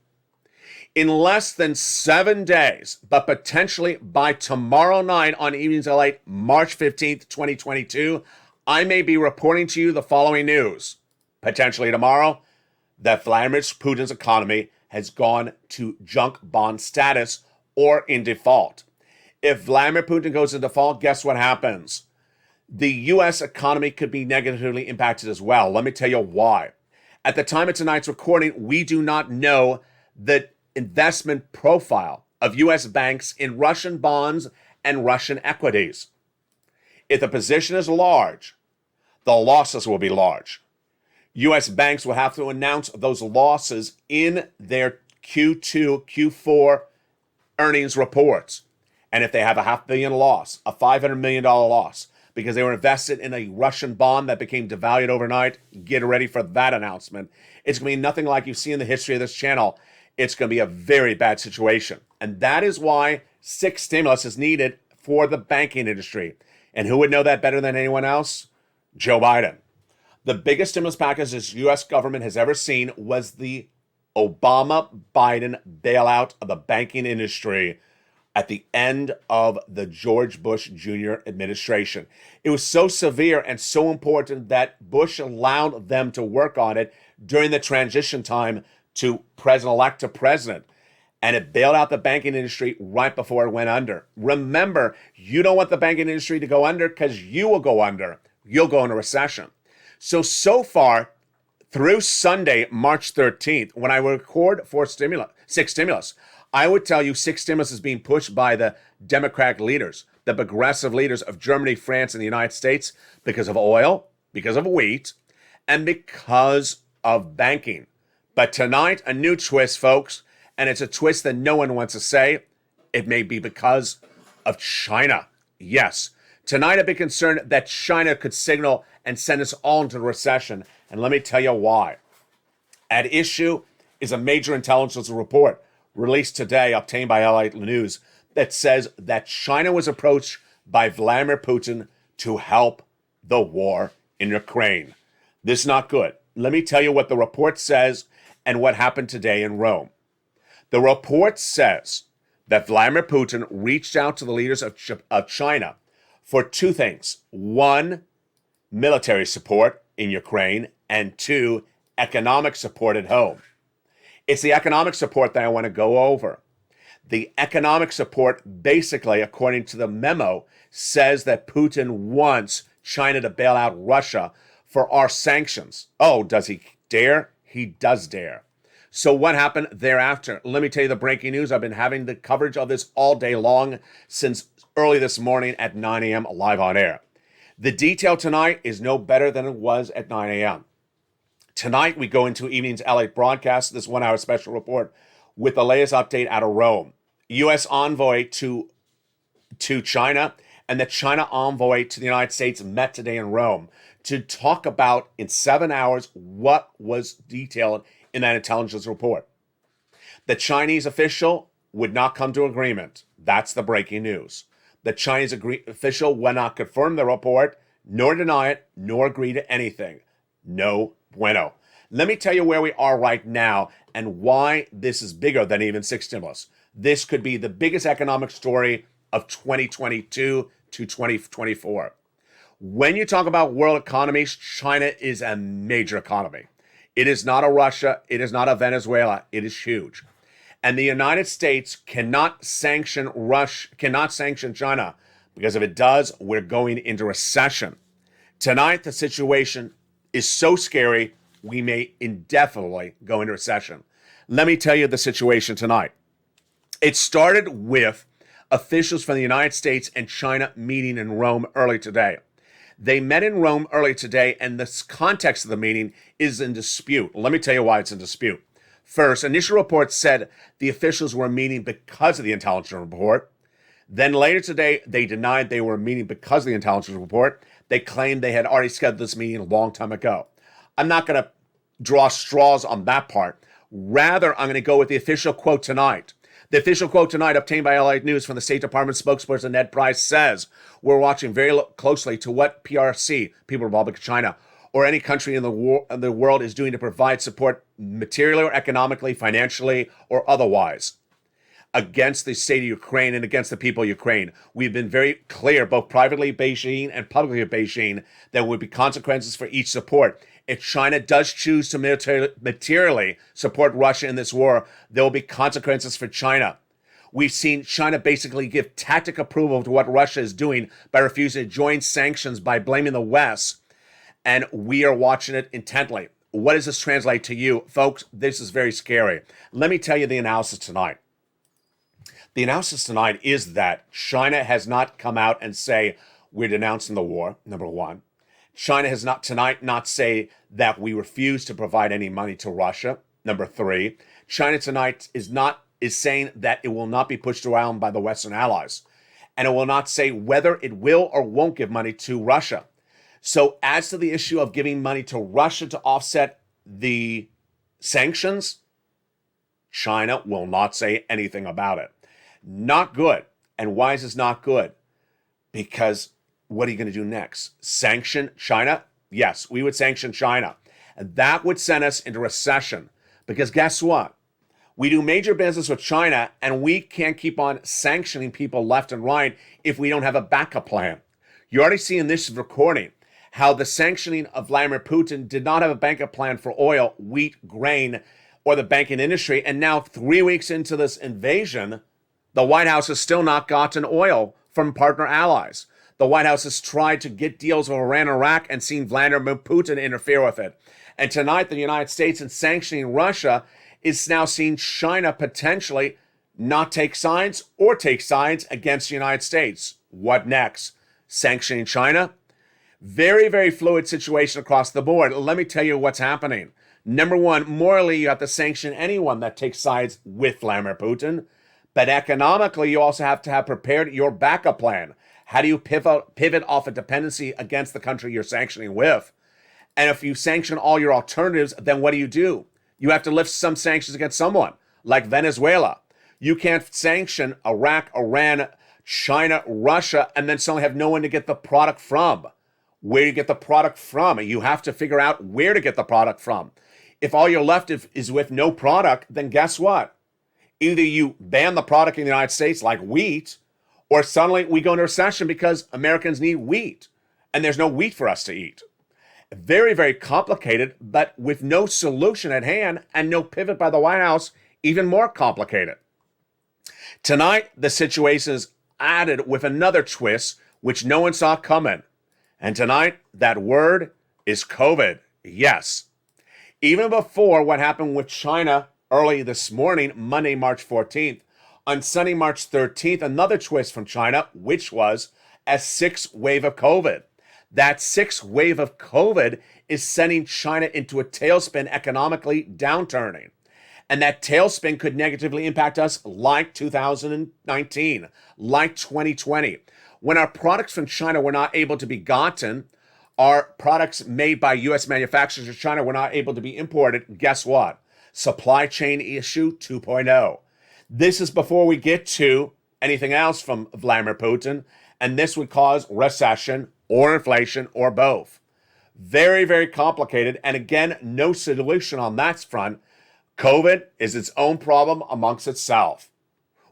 In less than 7 days, but potentially by tomorrow night on Evenings LALATE, March 15th, 2022, I may be reporting to you the following news. Potentially tomorrow, that Vladimir Putin's economy has gone to junk bond status or in default. If Vladimir Putin goes in default, guess what happens? The U.S. economy could be negatively impacted as well. Let me tell you why. At the time of tonight's recording, we do not know the investment profile of U.S. banks in Russian bonds and Russian equities. If the position is large, the losses will be large. U.S. banks will have to announce those losses in their Q2, Q4 earnings reports. And if they have a $500 million loss, a $500 million loss, because they were invested in a Russian bond that became devalued overnight, get ready for that announcement. It's going to be nothing like you've seen in the history of this channel. It's going to be a very bad situation. And that is why 6 stimulus is needed for the banking industry. And who would know that better than anyone else? Joe Biden. The biggest stimulus package this U.S. government has ever seen was the Obama-Biden bailout of the banking industry at the end of the George Bush Jr. administration. It was so severe and so important that Bush allowed them to work on it during the transition time to president-elect to president. And it bailed out the banking industry right before it went under. Remember, you don't want the banking industry to go under because you will go under. You'll go into recession. So far, through Sunday, March 13th, when I record for 6 stimulus, I would tell you 6 stimulus is being pushed by the Democratic leaders, the progressive leaders of Germany, France, and the United States because of oil, because of wheat, and because of banking. But tonight, a new twist, folks, and it's a twist that no one wants to say. It may be because of China. Yes, tonight I've been concerned that China could signal and send us all into recession. And let me tell you why. At issue is a major intelligence report released today, obtained by LALATE News, that says that China was approached by Vladimir Putin to help the war in Ukraine. This is not good. Let me tell you what the report says and what happened today in Rome. The report says that Vladimir Putin reached out to the leaders of China for 2 things. 1, military support in Ukraine, and 2, economic support at home. It's the economic support that I want to go over. The economic support, basically, according to the memo, says that Putin wants China to bail out Russia for our sanctions. Oh, does he dare? He does dare. So what happened thereafter? Let me tell you the breaking news. I've been having the coverage of this all day long since early this morning at 9 a.m. live on air. The detail tonight is no better than it was at 9 a.m. Tonight, we go into evening's LATE broadcast, this 1 hour special report with the latest update out of Rome. U.S. envoy to China and the China envoy to the United States met today in Rome to talk about, in 7 hours, what was detailed in that intelligence report. The Chinese official would not come to agreement. That's the breaking news. The Chinese official will not confirm the report, nor deny it, nor agree to anything. No bueno. Let me tell you where we are right now and why this is bigger than even six stimulus. This could be the biggest economic story of 2022 to 2024. When you talk about world economies, China is a major economy. It is not a Russia. It is not a Venezuela. It is huge. And the United States cannot sanction China, because if it does, we're going into recession. Tonight, the situation is so scary, we may indefinitely go into recession. Let me tell you the situation tonight. It started with officials from the United States and China meeting in Rome early today. They met in Rome early today, and the context of the meeting is in dispute. Let me tell you why it's in dispute. First, initial reports said the officials were meeting because of the intelligence report. Then later today, they denied they were meeting because of the intelligence report. They claimed they had already scheduled this meeting a long time ago. I'm not going to draw straws on that part. Rather, I'm going to go with the official quote tonight. The official quote tonight, obtained by LA News from the State Department spokesperson Ned Price, says, "We're watching very closely to what PRC, People's Republic of China, or any country in the world is doing to provide support materially or economically, financially, or otherwise against the state of Ukraine and against the people of Ukraine. We've been very clear, both privately Beijing and publicly at Beijing, that there would be consequences for each support. If China does choose to materially support Russia in this war, there will be consequences for China. We've seen China basically give tacit approval to what Russia is doing by refusing to join sanctions, by blaming the West, and we are watching it intently." What does this translate to you? Folks, this is very scary. Let me tell you the analysis tonight. The analysis tonight is that China has not come out and say, we're denouncing the war, number one. China has not tonight not say that we refuse to provide any money to Russia, number three. China tonight is saying that it will not be pushed around by the Western allies. And it will not say whether it will or won't give money to Russia. So as to the issue of giving money to Russia to offset the sanctions, China will not say anything about it. Not good. And why is this not good? Because what are you going to do next? Sanction China? Yes, we would sanction China. And that would send us into recession. Because guess what? We do major business with China, and we can't keep on sanctioning people left and right if we don't have a backup plan. You're already seeing this recording, how the sanctioning of Vladimir Putin did not have a backup plan for oil, wheat, grain, or the banking industry. And now 3 weeks into this invasion, the White House has still not gotten oil from partner allies. The White House has tried to get deals with Iran and Iraq and seen Vladimir Putin interfere with it. And tonight, the United States, in sanctioning Russia, is now seeing China potentially not take sides or take sides against the United States. What next? Sanctioning China? Very, very fluid situation across the board. Let me tell you what's happening. Number one, morally, you have to sanction anyone that takes sides with Vladimir Putin. But economically, you also have to have prepared your backup plan. How do you pivot off a dependency against the country you're sanctioning with? And if you sanction all your alternatives, then what do? You have to lift some sanctions against someone, like Venezuela. You can't sanction Iraq, Iran, China, Russia, and then suddenly have no one to get the product from. Where do you get the product from? You have to figure out where to get the product from. If all you're left is with no product, then guess what? Either you ban the product in the United States, like wheat, or suddenly we go into recession because Americans need wheat, and there's no wheat for us to eat. Very, very complicated, but with no solution at hand and no pivot by the White House, even more complicated. Tonight, the situation is added with another twist, which no one saw coming. And tonight, that word is COVID. Yes. Even before what happened with China early this morning, Monday, March 14th. On Sunday, March 13th, another twist from China, which was a sixth wave of COVID. That sixth wave of COVID is sending China into a tailspin economically, downturning. And that tailspin could negatively impact us like 2019, like 2020. When our products from China were not able to be gotten, our products made by U.S. manufacturers in China were not able to be imported. Guess what? Supply chain issue 2.0. This is before we get to anything else from Vladimir Putin, and this would cause recession or inflation or both. Very, very complicated, and again, no solution on that front. COVID is its own problem amongst itself.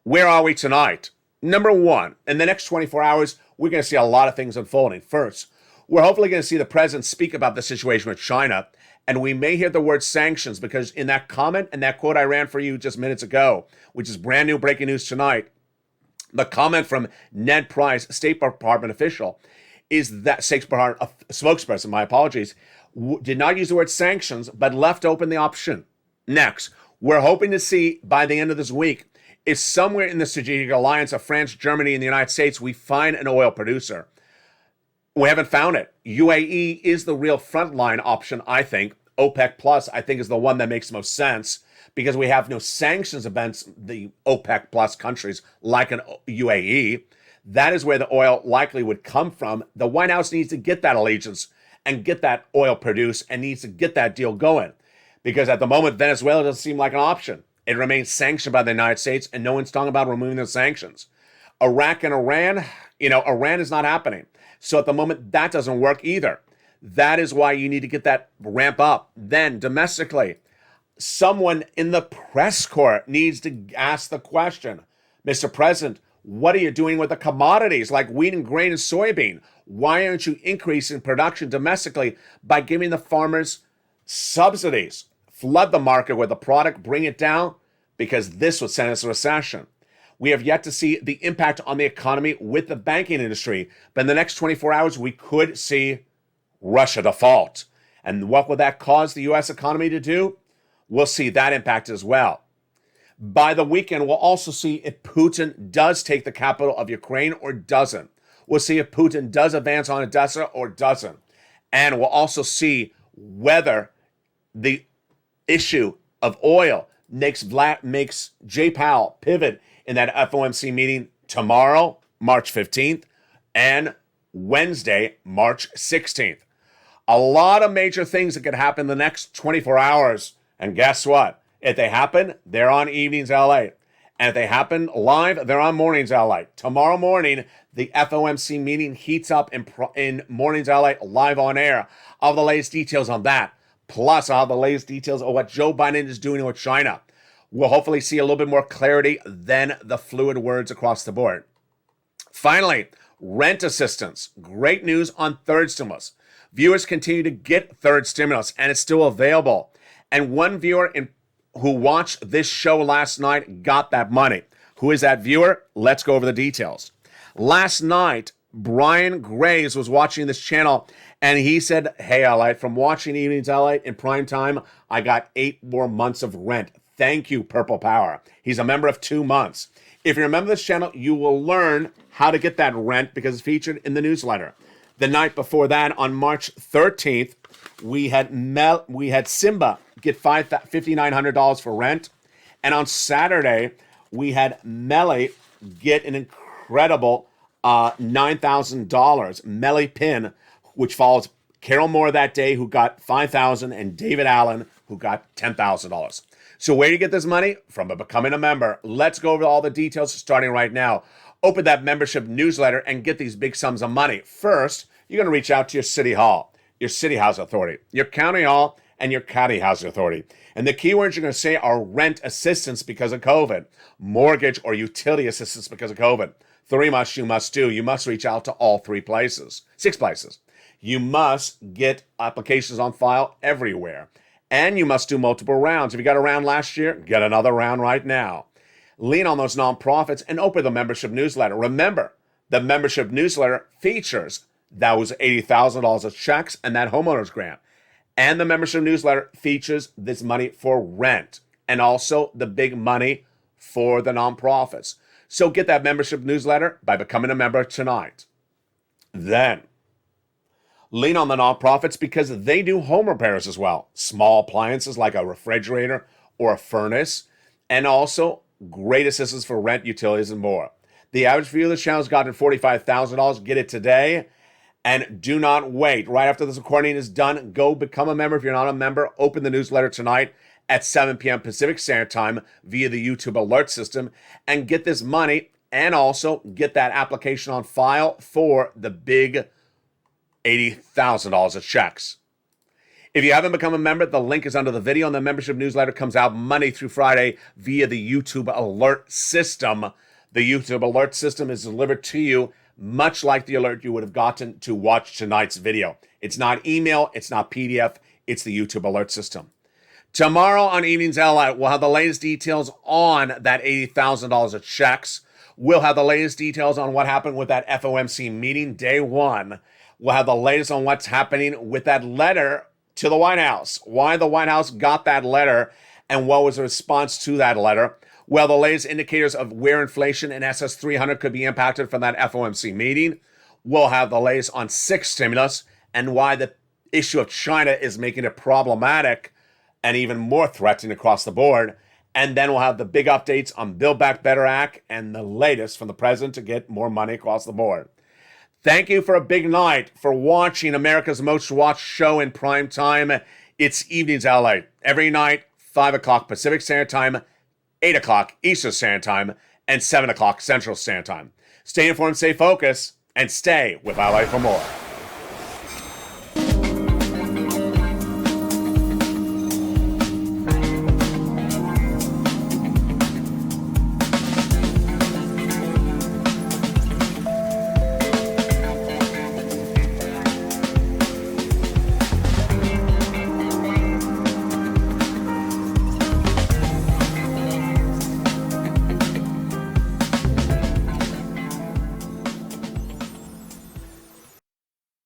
Where are we tonight? Number one, in the next 24 hours, we're going to see a lot of things unfolding. First, we're hopefully going to see the president speak about the situation with China, and we may hear the word sanctions because in that comment and that quote I ran for you just minutes ago, which is brand new breaking news tonight, the comment from Ned Price, State Department official, is that spokesperson, my apologies, did not use the word sanctions, but left open the option. Next, we're hoping to see by the end of this week if somewhere in the strategic alliance of France, Germany, and the United States, we find an oil producer. We haven't found it. UAE is the real frontline option, I think. OPEC Plus, I think, is the one that makes most sense because we have no sanctions against the OPEC Plus countries like an UAE. That is where the oil likely would come from. The White House needs to get that allegiance and get that oil produced and needs to get that deal going because at the moment, Venezuela doesn't seem like an option. It remains sanctioned by the United States and no one's talking about removing those sanctions. Iraq and Iran, Iran is not happening. So at the moment, that doesn't work either. That is why you need to get that ramp up. Then domestically, someone in the press corps needs to ask the question, Mr. President, what are you doing with the commodities like wheat and grain and soybean? Why aren't you increasing production domestically by giving the farmers subsidies? Flood the market with the product, bring it down, because this would send us a recession. We have yet to see the impact on the economy with the banking industry. But in the next 24 hours, we could see Russia default. And what would that cause the U.S. economy to do? We'll see that impact as well. By the weekend, we'll also see if Putin does take the capital of Ukraine or doesn't. We'll see if Putin does advance on Odessa or doesn't. And we'll also see whether the issue of oil makes Jay Powell pivot in that FOMC meeting tomorrow, March 15th, and Wednesday, March 16th. A lot of major things that could happen in the next 24 hours. And guess what? If they happen, they're on Evenings LA. And if they happen live, they're on Mornings LA. Tomorrow morning, the FOMC meeting heats up in Mornings LA live on air. I'll have the latest details on that. Plus, I'll have the latest details of what Joe Biden is doing with China. We'll hopefully see a little bit more clarity than the fluid words across the board. Finally, rent assistance. Great news on third stimulus. Viewers continue to get third stimulus, and it's still available. And one viewer who watched this show last night got that money. Who is that viewer? Let's go over the details. Last night, Brian Graves was watching this channel, and he said, hey, LA, from watching Evenings LA in prime time, I got 8 more months of rent. Thank you, Purple Power. He's a member of 2 months. If you remember this channel, you will learn how to get that rent because it's featured in the newsletter. The night before that, on March 13th, we had Simba get $5,900 for rent. And on Saturday, we had Melly get an incredible $9,000. Melly Pin, which follows Carol Moore that day, who got $5,000, and David Allen, who got $10,000. So where do you get this money? From becoming a member. Let's go over all the details starting right now. Open that membership newsletter and get these big sums of money. First, you're going to reach out to your city hall, your city housing authority, your county hall, and your county housing authority. And the keywords you're going to say are rent assistance because of COVID, mortgage or utility assistance because of COVID. 3 must you must do. You must reach out to all 6 places. You must get applications on file everywhere. And you must do multiple rounds. If you got a round last year, get another round right now. Lean on those nonprofits and open the membership newsletter. Remember, the membership newsletter features those $80,000 of checks and that homeowner's grant. And the membership newsletter features this money for rent. and also the big money for the nonprofits. So get that membership newsletter by becoming a member tonight. Then, lean on the nonprofits because they do home repairs as well. Small appliances like a refrigerator or a furnace, and also great assistance for rent, utilities, and more. The average view of the channel has gotten $45,000. Get it today. And do not wait. Right after this recording is done, go become a member. If you're not a member, open the newsletter tonight at 7 p.m. Pacific Standard Time via the YouTube alert system and get this money and also get that application on file for the big $80,000 of checks. If you haven't become a member, the link is under the video, and the membership newsletter comes out Monday through Friday via the YouTube alert system. The YouTube alert system is delivered to you much like the alert you would have gotten to watch tonight's video. It's not email, it's not PDF, it's the YouTube alert system. Tomorrow on Evenings LA, we'll have the latest details on that $80,000 of checks. We'll have the latest details on what happened with that FOMC meeting, day one. We'll have the latest on what's happening with that letter to the White House, why the White House got that letter, and what was the response to that letter. Well, the latest indicators of where inflation and SS300 could be impacted from that FOMC meeting. We'll have the latest on 6 stimulus and why the issue of China is making it problematic and even more threatening across the board. And then we'll have the big updates on Build Back Better Act and the latest from the president to get more money across the board. Thank you for a big night, for watching America's most watched show in prime time. It's Evenings LA. Every night, 5 o'clock Pacific Standard Time, 8 o'clock Eastern Standard Time, and 7 o'clock Central Standard Time. Stay informed, stay focused, and stay with LA for more.